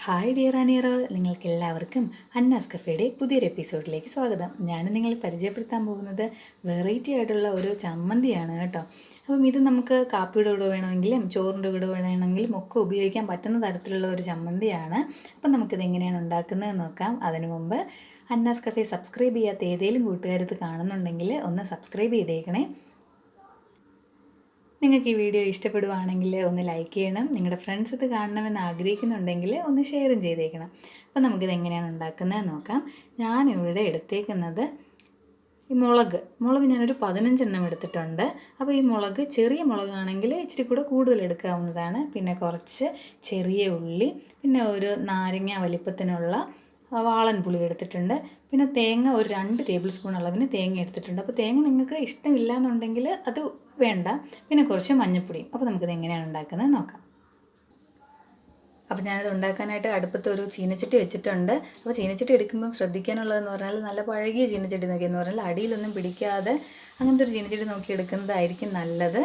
Hi dear അനിയറോ, നിങ്ങൾക്ക് എല്ലാവർക്കും അന്നാസ് കഫേയുടെ പുതിയൊരു എപ്പിസോഡിലേക്ക് സ്വാഗതം. ഞാൻ നിങ്ങളെ പരിചയപ്പെടുത്താൻ പോകുന്നത് വെറൈറ്റി ആയിട്ടുള്ള ഒരു ചമ്മന്തിയാണ് കേട്ടോ. അപ്പം ഇത് നമുക്ക് കാപ്പിയുടെ കൂടെ വേണമെങ്കിലും ചോറിൻ്റെ കൂടെ വേണമെങ്കിലും ഒക്കെ ഉപയോഗിക്കാൻ പറ്റുന്ന തരത്തിലുള്ള ഒരു ചമ്മന്തിയാണ്. അപ്പം നമുക്കിത് എങ്ങനെയാണ് ഉണ്ടാക്കുന്നത് നോക്കാം. അതിനു മുമ്പ് അന്നാസ് കഫേ സബ്സ്ക്രൈബ് ചെയ്യാത്ത ഏതെങ്കിലും കൂട്ടുകാരത്ത് കാണുന്നുണ്ടെങ്കിൽ ഒന്ന് സബ്സ്ക്രൈബ് ചെയ്തേക്കണേ. നിങ്ങൾക്ക് ഈ വീഡിയോ ഇഷ്ടപ്പെടുവാണെങ്കിൽ ഒന്ന് ലൈക്ക് ചെയ്യണം. നിങ്ങളുടെ ഫ്രണ്ട്സ് ഇത് കാണണമെന്ന് ആഗ്രഹിക്കുന്നുണ്ടെങ്കിൽ ഒന്ന് ഷെയറും ചെയ്തേക്കണം. അപ്പോൾ നമുക്കിത് എങ്ങനെയാണ് ഉണ്ടാക്കുന്നത് നോക്കാം. ഞാനിവിടെ എടുത്തേക്കുന്നത് ഈ മുളക് ഞാനൊരു 15 എടുത്തിട്ടുണ്ട്. അപ്പോൾ ഈ മുളക് ചെറിയ മുളകാണെങ്കിൽ ഇച്ചിരി കൂടെ കൂടുതൽ എടുക്കാവുന്നതാണ്. പിന്നെ കുറച്ച് ചെറിയ ഉള്ളി, പിന്നെ ഒരു നാരങ്ങ വലിപ്പത്തിനുള്ള വാളൻ പുളി എടുത്തിട്ടുണ്ട്. പിന്നെ തേങ്ങ ഒരു 2 ടേബിൾ സ്പൂൺ അളവിന് തേങ്ങ എടുത്തിട്ടുണ്ട്. അപ്പോൾ തേങ്ങ നിങ്ങൾക്ക് ഇഷ്ടമില്ല എന്നുണ്ടെങ്കിൽ അത് വേണ്ട. പിന്നെ കുറച്ച് മഞ്ഞൾപ്പൊടിയും. അപ്പോൾ നമുക്കിത് എങ്ങനെയാണ് ഉണ്ടാക്കുന്നത് നോക്കാം. അപ്പോൾ ഞാനിത് ഉണ്ടാക്കാനായിട്ട് അടുപ്പത്ത് ഒരു ചീനച്ചട്ടി വെച്ചിട്ടുണ്ട്. അപ്പോൾ ചീനച്ചട്ടി എടുക്കുമ്പം ശ്രദ്ധിക്കാനുള്ളതെന്ന് പറഞ്ഞാൽ നല്ല പഴകിയ ചീനച്ചട്ടി നോക്കിയെന്ന് പറഞ്ഞാൽ അടിയിലൊന്നും പിടിക്കാതെ അങ്ങനത്തെ ഒരു ചീനച്ചട്ടി നോക്കി എടുക്കുന്നതായിരിക്കും നല്ലത്.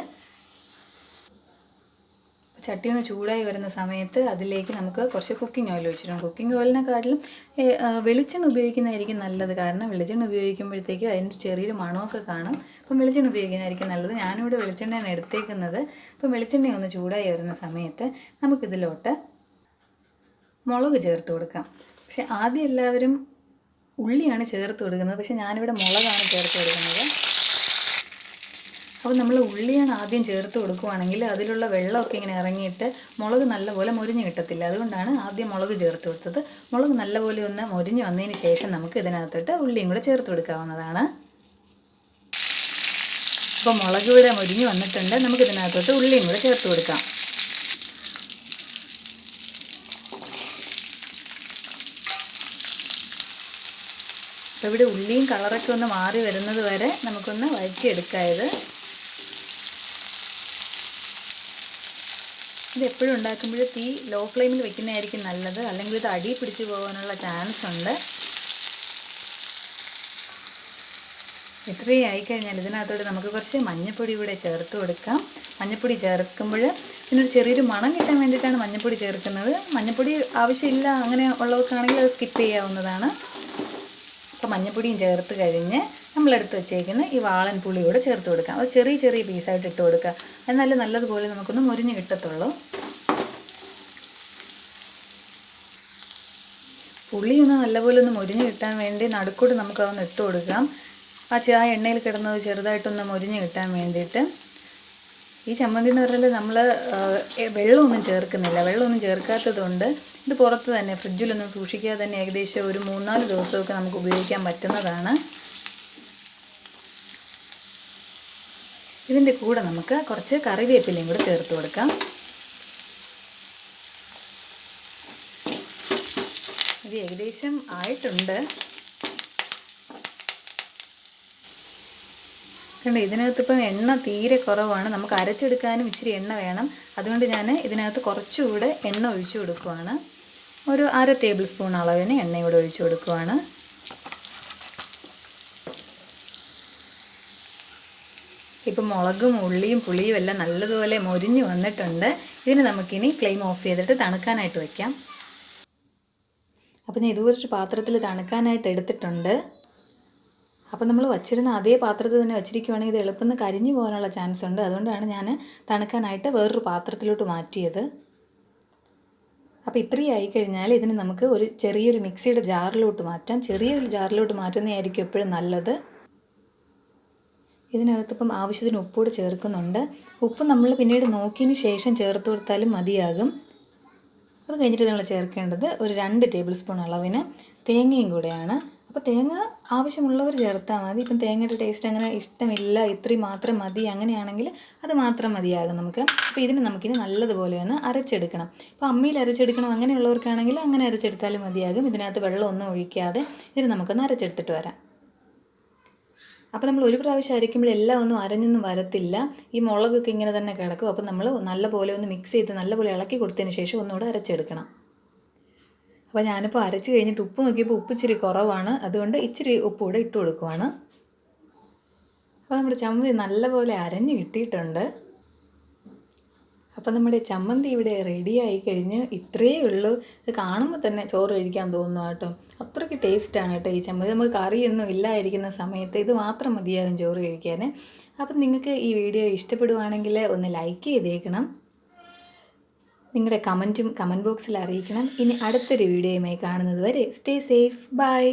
ചട്ടി ഒന്ന് ചൂടായി വരുന്ന സമയത്ത് അതിലേക്ക് നമുക്ക് കുറച്ച് കുക്കിംഗ് ഓയിൽ ഒഴിച്ചിട്ടുണ്ട്. കുക്കിംഗ് ഓയിലിനെക്കാട്ടിലും വെളിച്ചെണ്ണ ഉപയോഗിക്കുന്നതായിരിക്കും നല്ലത്. കാരണം വെളിച്ചെണ്ണ ഉപയോഗിക്കുമ്പോഴത്തേക്ക് അതിൻ്റെ ചെറിയൊരു മണമൊക്കെ കാണും. അപ്പം വെളിച്ചെണ്ണ ഉപയോഗിക്കുന്നതായിരിക്കും നല്ലത്. ഞാനിവിടെ വെളിച്ചെണ്ണയാണ് എടുത്തേക്കുന്നത്. അപ്പം വെളിച്ചെണ്ണ ഒന്ന് ചൂടായി വരുന്ന സമയത്ത് നമുക്കിതിലോട്ട് മുളക് ചേർത്ത് കൊടുക്കാം. പക്ഷേ ആദ്യം എല്ലാവരും ഉള്ളിയാണ് ചേർത്ത് കൊടുക്കുന്നത്. പക്ഷേ ഞാനിവിടെ മുളകാണ് ചേർത്ത് കൊടുക്കുന്നത്. അപ്പോൾ നമ്മൾ ഉള്ളിയാണ് ആദ്യം ചേർത്ത് കൊടുക്കുകയാണെങ്കിൽ അതിലുള്ള വെള്ളമൊക്കെ ഇങ്ങനെ ഇറങ്ങിയിട്ട് മുളക് നല്ലപോലെ മൊരിഞ്ഞ് കിട്ടത്തില്ല. അതുകൊണ്ടാണ് ആദ്യം മുളക് ചേർത്ത് കൊടുത്തത്. മുളക് നല്ലപോലെ ഒന്ന് മൊരിഞ്ഞ് വന്നതിന് ശേഷം നമുക്ക് ഇതിനകത്തോട്ട് ഉള്ളിയും കൂടെ ചേർത്ത് കൊടുക്കാവുന്നതാണ്. അപ്പോൾ മുളക് ഇവിടെ മൊരിഞ്ഞ് വന്നിട്ടുണ്ട്. നമുക്കിതിനകത്തോട്ട് ഉള്ളിയും കൂടെ ചേർത്ത് കൊടുക്കാം. അപ്പോൾ ഇവിടെ ഉള്ളിയും കളറൊക്കെ ഒന്ന് മാറി വരുന്നത് വരെ നമുക്കൊന്ന് വഴറ്റിയെടുക്കാം. ഇത് എപ്പോഴും ഉണ്ടാക്കുമ്പോൾ തീ ലോ ഫ്ലെയിമിൽ വെക്കുന്നതായിരിക്കും നല്ലത്. അല്ലെങ്കിൽ ഇത് അടി പിടിച്ച് പോകാനുള്ള ചാൻസ് ഉണ്ട്. ഇത്രയും ആയിക്കഴിഞ്ഞാൽ ഇതിനകത്തോട്ട് നമുക്ക് കുറച്ച് മഞ്ഞൾപ്പൊടി കൂടെ ചേർത്ത് കൊടുക്കാം. മഞ്ഞൾപ്പൊടി ചേർക്കുമ്പോൾ ഇതിനൊരു ചെറിയൊരു മണം കിട്ടാൻ വേണ്ടിയിട്ടാണ് മഞ്ഞൾപ്പൊടി ചേർക്കുന്നത്. മഞ്ഞൾപ്പൊടി ആവശ്യമില്ല അങ്ങനെ ഉള്ളവർക്കാണെങ്കിൽ അത് സ്കിപ്പ് ചെയ്യാവുന്നതാണ്. അപ്പോൾ മഞ്ഞൾപ്പൊടിയും ചേർത്ത് കഴിഞ്ഞ് നമ്മളെടുത്ത് വെച്ചേക്കുന്ന ഈ വാളൻ പുളി കൂടെ ചേർത്ത് കൊടുക്കാം. അത് ചെറിയ ചെറിയ പീസായിട്ട് ഇട്ട് കൊടുക്കുക. എന്നാലേ നല്ലതുപോലെ നമുക്കൊന്ന് മൊരിഞ്ഞ് കിട്ടത്തുള്ളൂ. പുളി ഒന്ന് നല്ലപോലെ ഒന്ന് മൊരിഞ്ഞ് കിട്ടാൻ വേണ്ടി നടുക്കോട്ട് നമുക്കതൊന്ന് ഇട്ട് കൊടുക്കാം. ആ എണ്ണയിൽ കിടന്നത് ചെറുതായിട്ടൊന്ന് മൊരിഞ്ഞ് കിട്ടാൻ വേണ്ടിയിട്ട്. ഈ ചമ്മന്തി എന്ന് പറഞ്ഞാൽ നമ്മൾ വെള്ളമൊന്നും ചേർക്കുന്നില്ല. വെള്ളമൊന്നും ചേർക്കാത്തത് കൊണ്ട് ഇത് പുറത്ത് തന്നെ ഫ്രിഡ്ജിലൊന്നും സൂക്ഷിക്കാതെ തന്നെ ഏകദേശം ഒരു 3-4 ദിവസമൊക്കെ നമുക്ക് ഉപയോഗിക്കാൻ പറ്റുന്നതാണ്. ഇതിൻ്റെ കൂടെ നമുക്ക് കുറച്ച് കറിവേപ്പിലയും കൂടെ ചേർത്ത് കൊടുക്കാം. ഇത് ഏകദേശം ആയിട്ടുണ്ട്. കണ്ടോ, ഇതിനകത്തിപ്പം എണ്ണ തീരെ കുറവാണ്. നമുക്ക് അരച്ചെടുക്കാനും ഇച്ചിരി എണ്ണ വേണം. അതുകൊണ്ട് ഞാൻ ഇതിനകത്ത് കുറച്ചുകൂടെ എണ്ണ ഒഴിച്ചു കൊടുക്കുവാണ്. ഒരു 1/2 ടേബിൾ സ്പൂൺ അളവിന് എണ്ണ കൂടെ ഒഴിച്ചു കൊടുക്കുവാണ്. ഇപ്പം മുളകും ഉള്ളിയും പുളിയും എല്ലാം നല്ലതുപോലെ മൊരിഞ്ഞ് വന്നിട്ടുണ്ട്. ഇതിന് നമുക്കിനി ഫ്ലെയിം ഓഫ് ചെയ്തിട്ട് തണുക്കാനായിട്ട് വയ്ക്കാം. അപ്പം ഞാൻ ഇതുപോലൊരു പാത്രത്തിൽ തണുക്കാനായിട്ട് എടുത്തിട്ടുണ്ട്. അപ്പം നമ്മൾ വച്ചിരുന്ന അതേ പാത്രത്തിൽ തന്നെ വച്ചിരിക്കുവാണെങ്കിൽ ഇത് എളുപ്പം കരിഞ്ഞു പോകാനുള്ള ചാൻസ് ഉണ്ട്. അതുകൊണ്ടാണ് ഞാൻ തണുക്കാനായിട്ട് വേറൊരു പാത്രത്തിലോട്ട് മാറ്റിയത്. അപ്പോൾ ഇത്രയും ആയിക്കഴിഞ്ഞാൽ ഇതിന് നമുക്ക് ഒരു ചെറിയൊരു മിക്സിയുടെ ജാറിലോട്ട് മാറ്റാം. ചെറിയൊരു ജാറിലോട്ട് മാറ്റുന്നതായിരിക്കും എപ്പോഴും നല്ലത്. ഇതിനകത്തിപ്പം ആവശ്യത്തിന് ഉപ്പൂടെ ചേർക്കുന്നുണ്ട്. ഉപ്പ് നമ്മൾ പിന്നീട് നോക്കിയതിന് ശേഷം ചേർത്ത് കൊടുത്താലും മതിയാകും. അത് കഴിഞ്ഞിട്ട് നമ്മൾ ചേർക്കേണ്ടത് ഒരു 2 ടേബിൾ സ്പൂൺ അളവിന് തേങ്ങയും കൂടെയാണ്. അപ്പോൾ തേങ്ങ ആവശ്യമുള്ളവർ ചേർത്താൽ മതി. ഇപ്പം തേങ്ങയുടെ ടേസ്റ്റ് അങ്ങനെ ഇഷ്ടമില്ല, ഇത്രയും മാത്രം മതി അങ്ങനെയാണെങ്കിൽ അത് മാത്രം മതിയാകും നമുക്ക്. അപ്പോൾ ഇതിന് നമുക്കിനി നല്ലതുപോലെ ഒന്ന് അരച്ചെടുക്കണം. ഇപ്പോൾ അമ്മിയിൽ അരച്ചെടുക്കണം അങ്ങനെയുള്ളവർക്കാണെങ്കിൽ അങ്ങനെ അരച്ചെടുത്താലും മതിയാകും. ഇതിനകത്ത് വെള്ളമൊന്നും ഒഴിക്കാതെ ഇതിന് നമുക്കൊന്ന് അരച്ചെടുത്തിട്ട് വരാം. അപ്പോൾ നമ്മൾ ഒരു പ്രാവശ്യം അരയ്ക്കുമ്പോൾ എല്ലാം ഒന്നും അരഞ്ഞൊന്നും വരത്തില്ല. ഈ മുളകൊക്കെ ഇങ്ങനെ തന്നെ കിടക്കും. അപ്പോൾ നമ്മൾ നല്ലപോലെ ഒന്ന് മിക്സ് ചെയ്ത് നല്ലപോലെ ഇളക്കി കൊടുത്തതിന് ശേഷം ഒന്നുകൂടെ അരച്ചെടുക്കണം. അപ്പോൾ ഞാനിപ്പോൾ അരച്ച് കഴിഞ്ഞിട്ട് ഉപ്പ് നോക്കിയപ്പോൾ ഉപ്പ് ഇച്ചിരി കുറവാണ്. അതുകൊണ്ട് ഇച്ചിരി ഉപ്പ് കൂടെ ഇട്ട് കൊടുക്കുവാണ്. അപ്പോൾ നമ്മുടെ ചമ്മന്തി നല്ലപോലെ അരഞ്ഞ് കിട്ടിയിട്ടുണ്ട്. അപ്പം നമ്മുടെ ചമ്മന്തി ഇവിടെ റെഡിയായി കഴിഞ്ഞ് ഇത്രയേ ഉള്ളൂ. ഇത് കാണുമ്പോൾ തന്നെ ചോറ് കഴിക്കാൻ തോന്നുന്നു കേട്ടോ. അത്രയ്ക്ക് ടേസ്റ്റാണ് കേട്ടോ ഈ ചമ്മന്തി. നമുക്ക് കറിയൊന്നും ഇല്ലായിരിക്കുന്ന സമയത്ത് ഇത് മാത്രം മതിയാകും ചോറ് കഴിക്കാൻ. അപ്പം നിങ്ങൾക്ക് ഈ വീഡിയോ ഇഷ്ടപ്പെടുവാണെങ്കിൽ ഒന്ന് ലൈക്ക് ചെയ്തേക്കണം. നിങ്ങളുടെ കമൻറ്റ് ബോക്സിൽ അറിയിക്കണം. ഇനി അടുത്തൊരു വീഡിയോയുമായി കാണുന്നത് വരെ സ്റ്റേ സേഫ്. ബൈ.